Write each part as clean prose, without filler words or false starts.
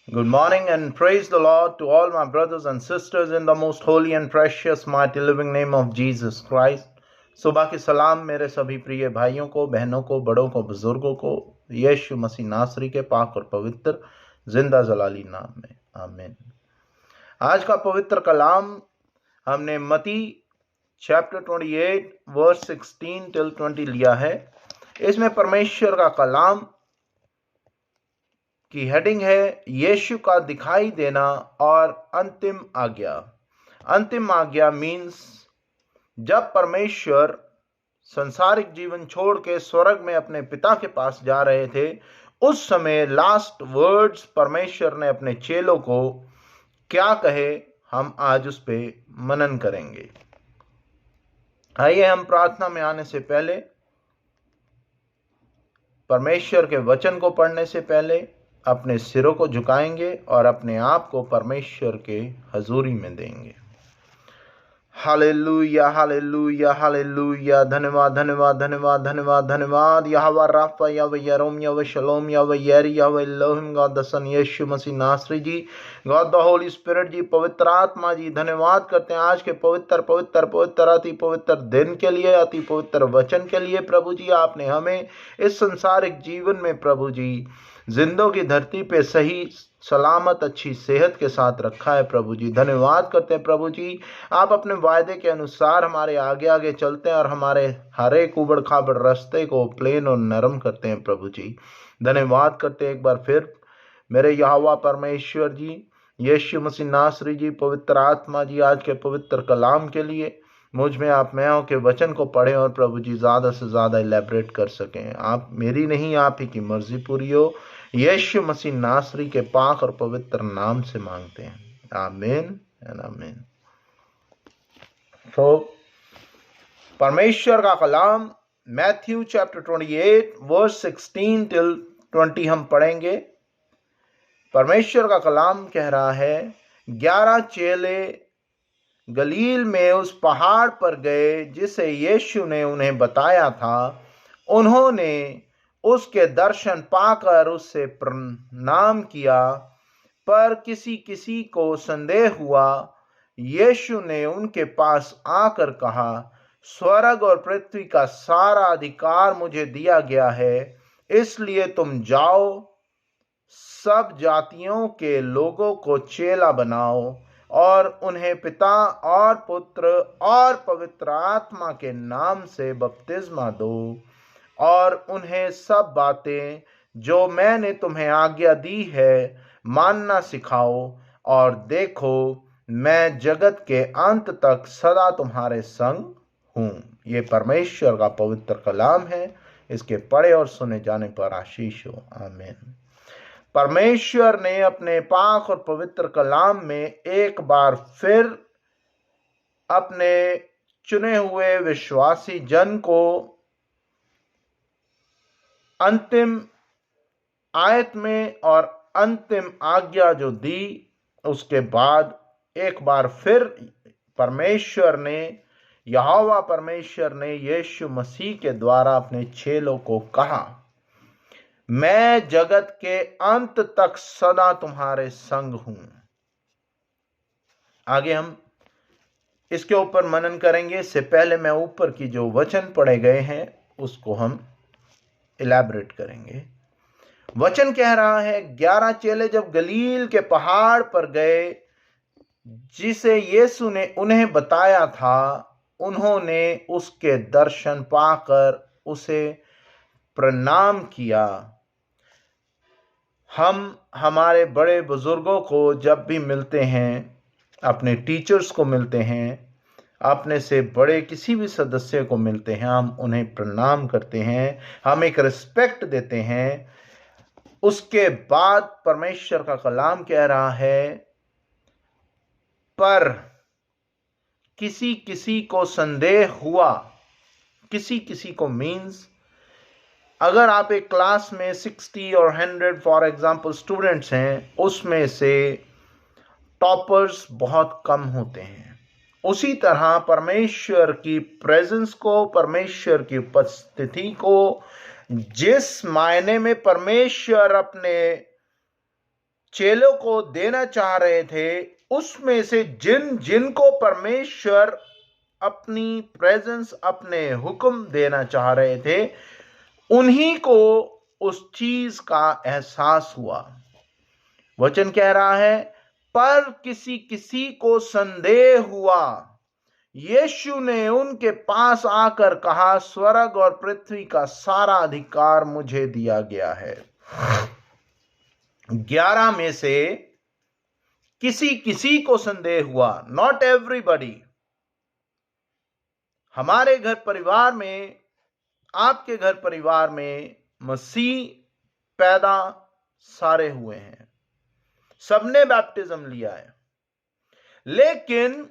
Good morning and praise the Lord to all my brothers and sisters in the most holy and precious mighty living name of Jesus Christ. सुबह की सलाम मेरे सभी प्रिय भाइयों को, बहनों को, बड़ों को, बुजुर्गों को यीशु मसीह नासरी के पाक और पवित्र जिंदा जलाली नाम में आमीन। आज का पवित्र कलाम हमने मती चैप्टर 28 वर्स 16 टिल 20 लिया है। इसमें परमेश्वर का कलाम की हेडिंग है यीशु का दिखाई देना और अंतिम आज्ञा। अंतिम आज्ञा मीन्स जब परमेश्वर संसारिक जीवन छोड़ के स्वर्ग में अपने पिता के पास जा रहे थे, उस समय लास्ट वर्ड्स परमेश्वर ने अपने चेलों को क्या कहे, हम आज उस पे मनन करेंगे। आइए हम प्रार्थना में आने से पहले, परमेश्वर के वचन को पढ़ने से पहले अपने सिरों को झुकाएंगे और अपने आप को परमेश्वर के हजूरी में देंगे। Hallelujah, hallelujah, hallelujah. धन्यवाद, धन्यवाद, धन्यवाद, धन्यवाद, धन्यवाद। यहोवा राफा, यहोवा यरोम, Jehovah Shalom, Jehovah Jireh, Jehovah Elohim, God the Son यीशु मसीह नासरी जी, गॉड द होली स्पिरिट जी, पवित्र आत्मा जी, धन्यवाद करते हैं आज के पवित्र पवित्र पवित्र अति पवित्र दिन के लिए, अति पवित्र वचन के लिए। प्रभु जी, आपने हमें इस संसारिक जीवन में प्रभु जी जिंदों की धरती पे सही सलामत अच्छी सेहत के साथ रखा है। प्रभु जी धन्यवाद करते हैं। प्रभु जी, आप अपने वायदे के अनुसार हमारे आगे आगे चलते हैं और हमारे हर एक उबड़ खाबड़ रास्ते को प्लेन और नरम करते हैं। प्रभु जी धन्यवाद करते हैं एक बार फिर मेरे यहोवा परमेश्वर जी, यीशु मसीह नासरी जी, पवित्र आत्मा जी, आज के पवित्र कलाम के लिए मुझ में आप मैं के वचन को पढ़ें और प्रभु जी ज़्यादा से ज़्यादा इलेबरेट कर सकें। आप मेरी नहीं, आप ही की मर्जी पूरी हो। यीशु मसीह नासरी के पाक और पवित्र नाम से मांगते हैं, आमीन एंड आमीन। तो परमेश्वर का कलाम मैथ्यू चैप्टर 28 वर्स 16 टिल 20 हम पढ़ेंगे। परमेश्वर का कलाम कह रहा है, 11 चेले गलील में उस पहाड़ पर गए जिसे यीशु ने उन्हें बताया था। उन्होंने उसके दर्शन पाकर उससे प्रणाम किया, पर किसी किसी को संदेह हुआ। यीशु ने उनके पास आकर कहा, स्वर्ग और पृथ्वी का सारा अधिकार मुझे दिया गया है, इसलिए तुम जाओ, सब जातियों के लोगों को चेला बनाओ और उन्हें पिता और पुत्र और पवित्र आत्मा के नाम से बपतिस्मा दो और उन्हें सब बातें जो मैंने तुम्हें आज्ञा दी है मानना सिखाओ, और देखो मैं जगत के अंत तक सदा तुम्हारे संग हूँ। ये परमेश्वर का पवित्र कलाम है। इसके पढ़े और सुने जाने पर आशीष हो, आमीन। परमेश्वर ने अपने पाक और पवित्र कलाम में एक बार फिर अपने चुने हुए विश्वासी जन को अंतिम आयत में और अंतिम आज्ञा जो दी, उसके बाद एक बार फिर परमेश्वर ने, यहोवा परमेश्वर ने यीशु मसीह के द्वारा अपने चेलों को कहा, मैं जगत के अंत तक सदा तुम्हारे संग हूं। आगे हम इसके ऊपर मनन करेंगे। इससे पहले मैं ऊपर की जो वचन पढ़े गए हैं उसको हम इलैबोरेट करेंगे। वचन कह रहा है, 11 चेले जब गलील के पहाड़ पर गए जिसे यीशु ने उन्हें बताया था, उन्होंने उसके दर्शन पाकर उसे प्रणाम किया। हम हमारे बड़े बुजुर्गों को जब भी मिलते हैं, अपने टीचर्स को मिलते हैं, अपने से बड़े किसी भी सदस्य को मिलते हैं, हम उन्हें प्रणाम करते हैं, हम एक रिस्पेक्ट देते हैं। उसके बाद परमेश्वर का कलाम कह रहा है, पर किसी किसी को संदेह हुआ। किसी किसी को मीन्स अगर आप एक क्लास में 60 और 100 फॉर एग्जाम्पल स्टूडेंट्स हैं, उसमें से टॉपर्स बहुत कम होते हैं। उसी तरह परमेश्वर की प्रेजेंस को, परमेश्वर की उपस्थिति को, जिस मायने में परमेश्वर अपने चेलों को देना चाह रहे थे, उसमें से जिन जिनको परमेश्वर अपनी प्रेजेंस, अपने हुक्म देना चाह रहे थे, उन्हीं को उस चीज का एहसास हुआ। वचन कह रहा है, पर किसी किसी को संदेह हुआ। यीशु ने उनके पास आकर कहा, स्वर्ग और पृथ्वी का सारा अधिकार मुझे दिया गया है। 11 में से किसी किसी को संदेह हुआ, नॉट एवरीबॉडी। हमारे घर परिवार में, आपके घर परिवार में मसीह पैदा सारे हुए हैं, सबने बैप्टिज्म लिया है, लेकिन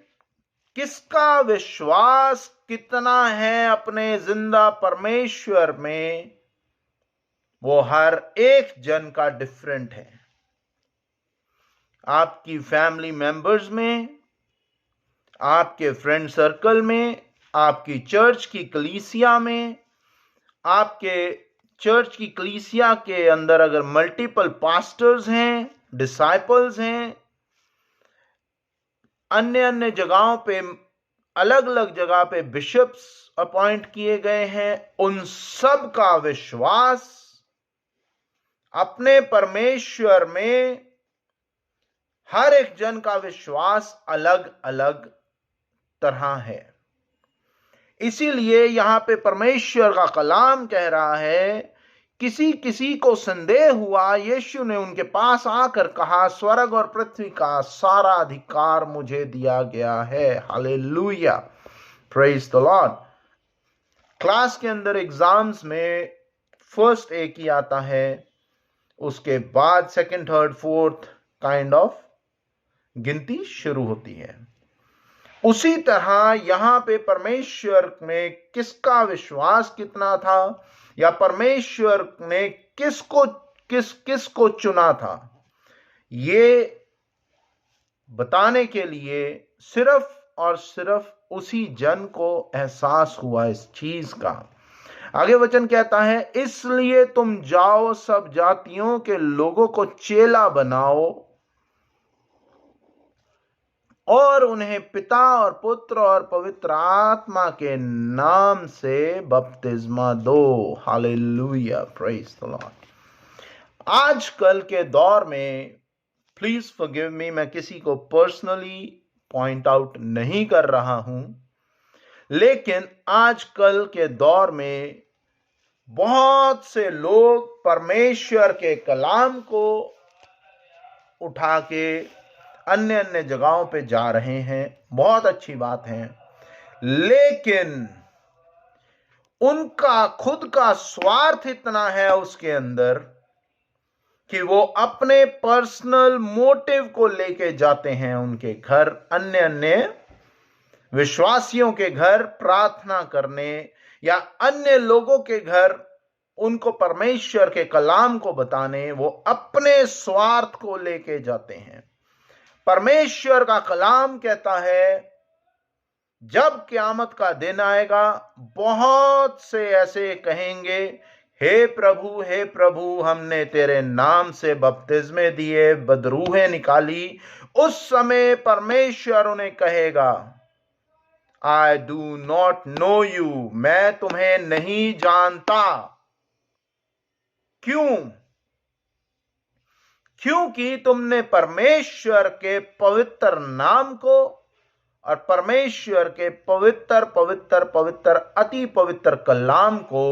किसका विश्वास कितना है अपने जिंदा परमेश्वर में, वो हर एक जन का डिफरेंट है। आपकी फैमिली मेंबर्स में, आपके फ्रेंड सर्कल में, आपकी चर्च की कलीसिया में, आपके चर्च की कलीसिया के अंदर अगर मल्टीपल पास्टर्स हैं, डिसाइपल्स हैं, अन्य अन्य जगहों पे, अलग अलग जगह पे बिशप्स अपॉइंट किए गए हैं, उन सब का विश्वास अपने परमेश्वर में, हर एक जन का विश्वास अलग अलग तरह है। इसीलिए यहां पे परमेश्वर का कलाम कह रहा है, किसी किसी को संदेह हुआ, यीशु ने उनके पास आकर कहा, स्वर्ग और पृथ्वी का सारा अधिकार मुझे दिया गया है। Hallelujah, praise the Lord. Class के अंदर एग्जाम्स में फर्स्ट एक ही आता है, उसके बाद second, third, fourth kind of गिनती शुरू होती है। उसी तरह यहां पे परमेश्वर में किसका विश्वास कितना था, या परमेश्वर ने किसको चुना था, ये बताने के लिए सिर्फ और सिर्फ उसी जन को एहसास हुआ इस चीज का। आगे वचन कहता है, इसलिए तुम जाओ, सब जातियों के लोगों को चेला बनाओ और उन्हें पिता और पुत्र और पवित्र आत्मा के नाम से बपतिस्मा दो। Hallelujah, praise the Lord. आजकल के दौर में, प्लीज फॉरगिव मी, मैं किसी को पर्सनली पॉइंट आउट नहीं कर रहा हूं, लेकिन आजकल के दौर में बहुत से लोग परमेश्वर के कलाम को उठा के अन्य अन्य जगहों पे जा रहे हैं। बहुत अच्छी बात है, लेकिन उनका खुद का स्वार्थ इतना है उसके अंदर कि वो अपने पर्सनल मोटिव को लेके जाते हैं उनके घर, अन्य अन्य विश्वासियों के घर प्रार्थना करने, या अन्य लोगों के घर उनको परमेश्वर के कलाम को बताने। वो अपने स्वार्थ को लेके जाते हैं। परमेश्वर का कलाम कहता है, जब क़यामत का दिन आएगा, बहुत से ऐसे कहेंगे, हे प्रभु, हमने तेरे नाम से बपतिस्मे दिए, बदरूहें निकाली। उस समय परमेश्वर उन्हें कहेगा, I do not know you, मैं तुम्हें नहीं जानता। क्यों? क्योंकि तुमने परमेश्वर के पवित्र नाम को और परमेश्वर के पवित्र पवित्र पवित्र अति पवित्र कलाम को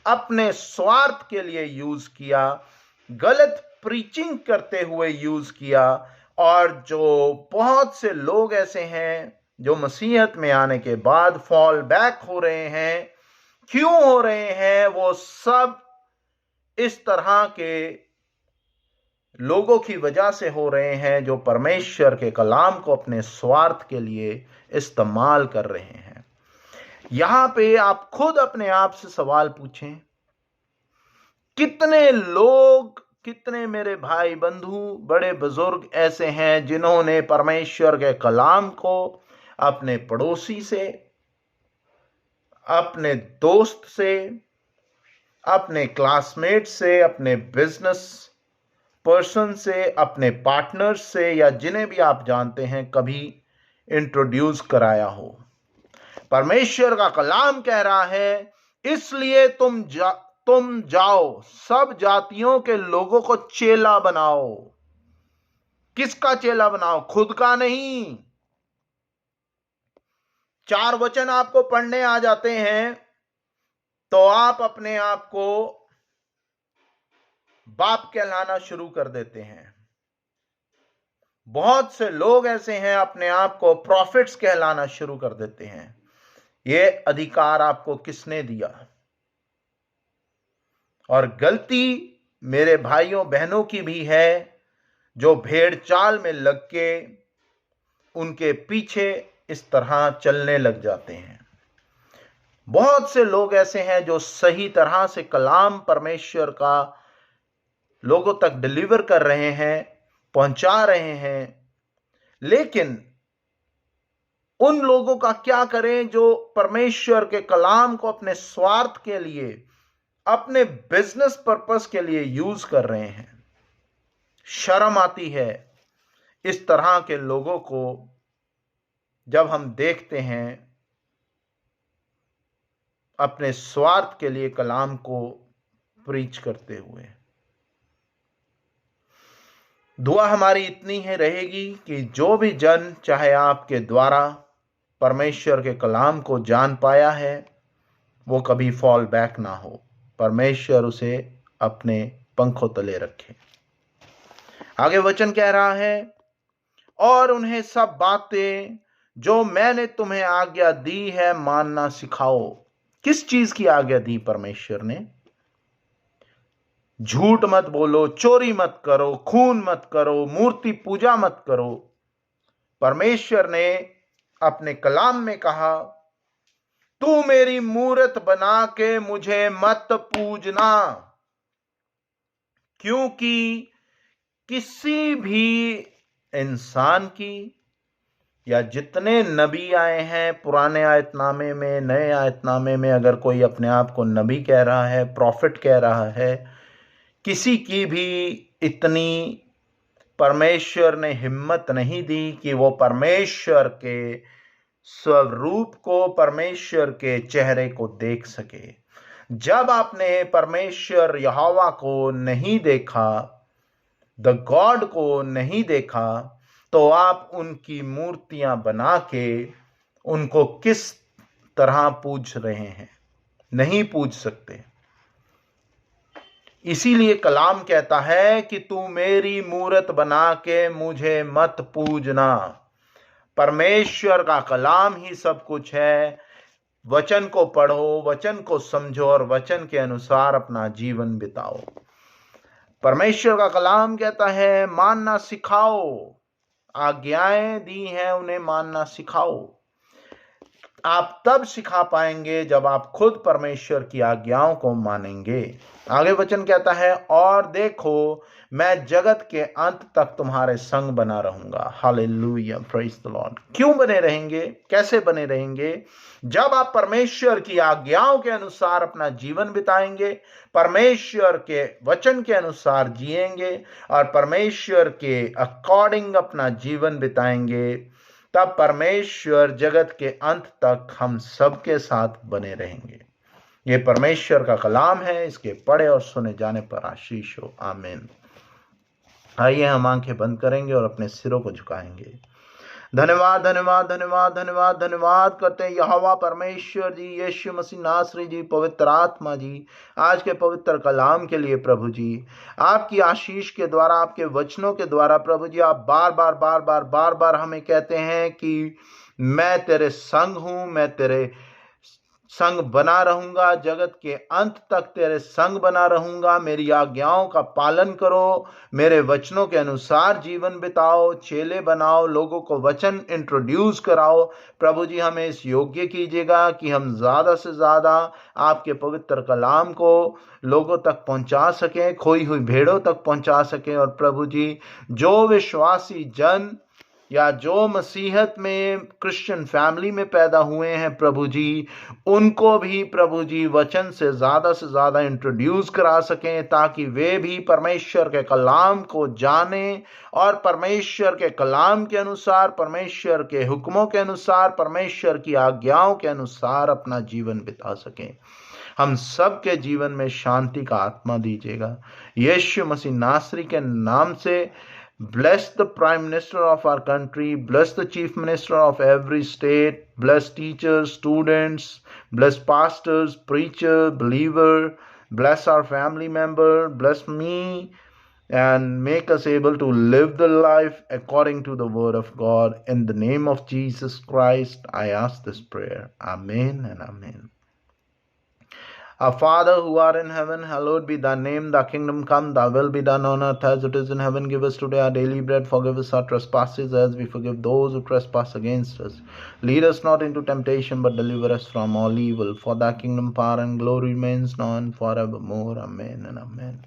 अपने स्वार्थ के लिए यूज किया, गलत प्रीचिंग करते हुए यूज किया। और जो बहुत से लोग ऐसे हैं जो मसीहत में आने के बाद फॉल बैक हो रहे हैं। क्यों हो रहे हैं? वो सब इस तरह के लोगों की वजह से हो रहे हैं जो परमेश्वर के कलाम को अपने स्वार्थ के लिए इस्तेमाल कर रहे हैं। यहां पे आप खुद अपने आप से सवाल पूछें, कितने लोग, कितने मेरे भाई बंधु, बड़े बुजुर्ग ऐसे हैं जिन्होंने परमेश्वर के कलाम को अपने पड़ोसी से, अपने दोस्त से, अपने क्लासमेट से, अपने बिजनेस पर्सन से, अपने पार्टनर से या जिन्हें भी आप जानते हैं कभी इंट्रोड्यूस कराया हो। परमेश्वर का कलाम कह रहा है, इसलिए तुम जाओ, सब जातियों के लोगों को चेला बनाओ। किसका चेला बनाओ? खुद का नहीं। 4 वचन आपको पढ़ने आ जाते हैं तो आप अपने आप को बाप कहलाना शुरू कर देते हैं। बहुत से लोग ऐसे हैं अपने आप को प्रॉफिट्स कहलाना शुरू कर देते हैं। यह अधिकार आपको किसने दिया? और गलती मेरे भाइयों बहनों की भी है, जो भेड़ चाल में लग के उनके पीछे इस तरह चलने लग जाते हैं। बहुत से लोग ऐसे हैं जो सही तरह से कलाम परमेश्वर का लोगों तक डिलीवर कर रहे हैं, पहुंचा रहे हैं, लेकिन उन लोगों का क्या करें जो परमेश्वर के कलाम को अपने स्वार्थ के लिए, अपने बिजनेस पर्पस के लिए यूज कर रहे हैं। शर्म आती है इस तरह के लोगों को जब हम देखते हैं अपने स्वार्थ के लिए कलाम को प्रीच करते हुए। दुआ हमारी इतनी ही रहेगी कि जो भी जन चाहे आपके द्वारा परमेश्वर के कलाम को जान पाया है, वो कभी फॉल बैक ना हो। परमेश्वर उसे अपने पंखों तले रखे। आगे वचन कह रहा है, और उन्हें सब बातें जो मैंने तुम्हें आज्ञा दी है मानना सिखाओ। किस चीज की आज्ञा दी परमेश्वर ने? झूठ मत बोलो, चोरी मत करो, खून मत करो, मूर्ति पूजा मत करो। परमेश्वर ने अपने कलाम में कहा, तू मेरी मूरत बना के मुझे मत पूजना, क्योंकि किसी भी इंसान की या जितने नबी आए हैं पुराने आयतनामे में, नए आयतनामे में, अगर कोई अपने आप को नबी कह रहा है, प्रॉफिट कह रहा है, किसी की भी इतनी परमेश्वर ने हिम्मत नहीं दी कि वो परमेश्वर के स्वरूप को, परमेश्वर के चेहरे को देख सके। जब आपने परमेश्वर यहोवा को नहीं देखा, द गॉड को नहीं देखा, तो आप उनकी मूर्तियां बना के उनको किस तरह पूज रहे हैं? नहीं पूज सकते। इसीलिए कलाम कहता है कि तू मेरी मूरत बना के मुझे मत पूजना। परमेश्वर का कलाम ही सब कुछ है। वचन को पढ़ो, वचन को समझो और वचन के अनुसार अपना जीवन बिताओ। परमेश्वर का कलाम कहता है, मानना सिखाओ। आज्ञाएं दी हैं, उन्हें मानना सिखाओ। आप तब सिखा पाएंगे जब आप खुद परमेश्वर की आज्ञाओं को मानेंगे। आगे वचन कहता है, और देखो मैं जगत के अंत तक तुम्हारे संग बना रहूंगा। Hallelujah, praise the Lord. क्यों बने रहेंगे? कैसे बने रहेंगे? जब आप परमेश्वर की आज्ञाओं के अनुसार अपना जीवन बिताएंगे, परमेश्वर के वचन के अनुसार जिएंगे और परमेश्वर के अकॉर्डिंग अपना जीवन बिताएंगे, तब परमेश्वर जगत के अंत तक हम सबके साथ बने रहेंगे। ये परमेश्वर का कलाम है। इसके पढ़े और सुने जाने पर आशीष हो। आमीन। आइए हम आंखें बंद करेंगे और अपने सिरों को झुकाएंगे। धन्यवाद, धन्यवाद, धन्यवाद, धन्यवाद, धन्यवाद करते हैं यहोवा परमेश्वर जी, यीशु मसीह नासरी जी, पवित्र आत्मा जी, आज के पवित्र कलाम के लिए प्रभु जी। आपकी आशीष के द्वारा, आपके वचनों के द्वारा प्रभु जी, आप बार बार बार बार बार बार हमें कहते हैं कि मैं तेरे संग हूं, मैं तेरे संग बना रहूंगा, जगत के अंत तक तेरे संग बना रहूंगा। मेरी आज्ञाओं का पालन करो, मेरे वचनों के अनुसार जीवन बिताओ, चेले बनाओ, लोगों को वचन इंट्रोड्यूस कराओ। प्रभु जी, हमें इस योग्य कीजिएगा कि हम ज़्यादा से ज़्यादा आपके पवित्र कलाम को लोगों तक पहुंचा सकें, खोई हुई भेड़ों तक पहुंचा सकें। और प्रभु जी, जो विश्वासी जन या जो मसीहत में क्रिश्चियन फैमिली में पैदा हुए हैं प्रभु जी, उनको भी प्रभु जी वचन से ज़्यादा इंट्रोड्यूस करा सकें, ताकि वे भी परमेश्वर के कलाम को जाने और परमेश्वर के कलाम के अनुसार, परमेश्वर के हुक्मों के अनुसार, परमेश्वर की आज्ञाओं के अनुसार अपना जीवन बिता सकें। हम सब के जीवन में शांति का आत्मा दीजिएगा। यीशु मसीह नासरी के नाम से bless the Prime Minister of our country, bless the Chief Minister of every state, bless teachers, students, bless pastors, preacher, believer, bless our family member, bless me, and make us able to live the life according to the word of God. In the name of Jesus Christ, I ask this prayer. Amen and amen. Our Father who art in heaven, hallowed be thy name. Thy kingdom come, thy will be done on earth as it is in heaven. Give us today our daily bread. Forgive us our trespasses as we forgive those who trespass against us. Lead us not into temptation, but deliver us from all evil. For thy kingdom, power, and glory remains now and forevermore. Amen and amen.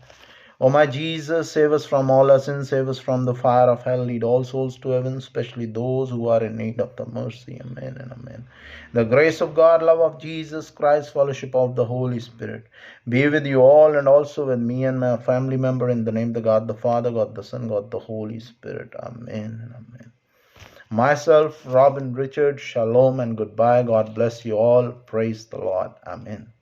O my Jesus, save us from all our sins, save us from the fire of hell, lead all souls to heaven, especially those who are in need of the mercy. Amen and amen. The grace of God, love of Jesus Christ, fellowship of the Holy Spirit be with you all and also with me and my family member, in the name of the God the Father, God the Son, God the Holy Spirit. Amen and amen. Myself, Robin Richard, shalom and goodbye. God bless you all. Praise the Lord. Amen.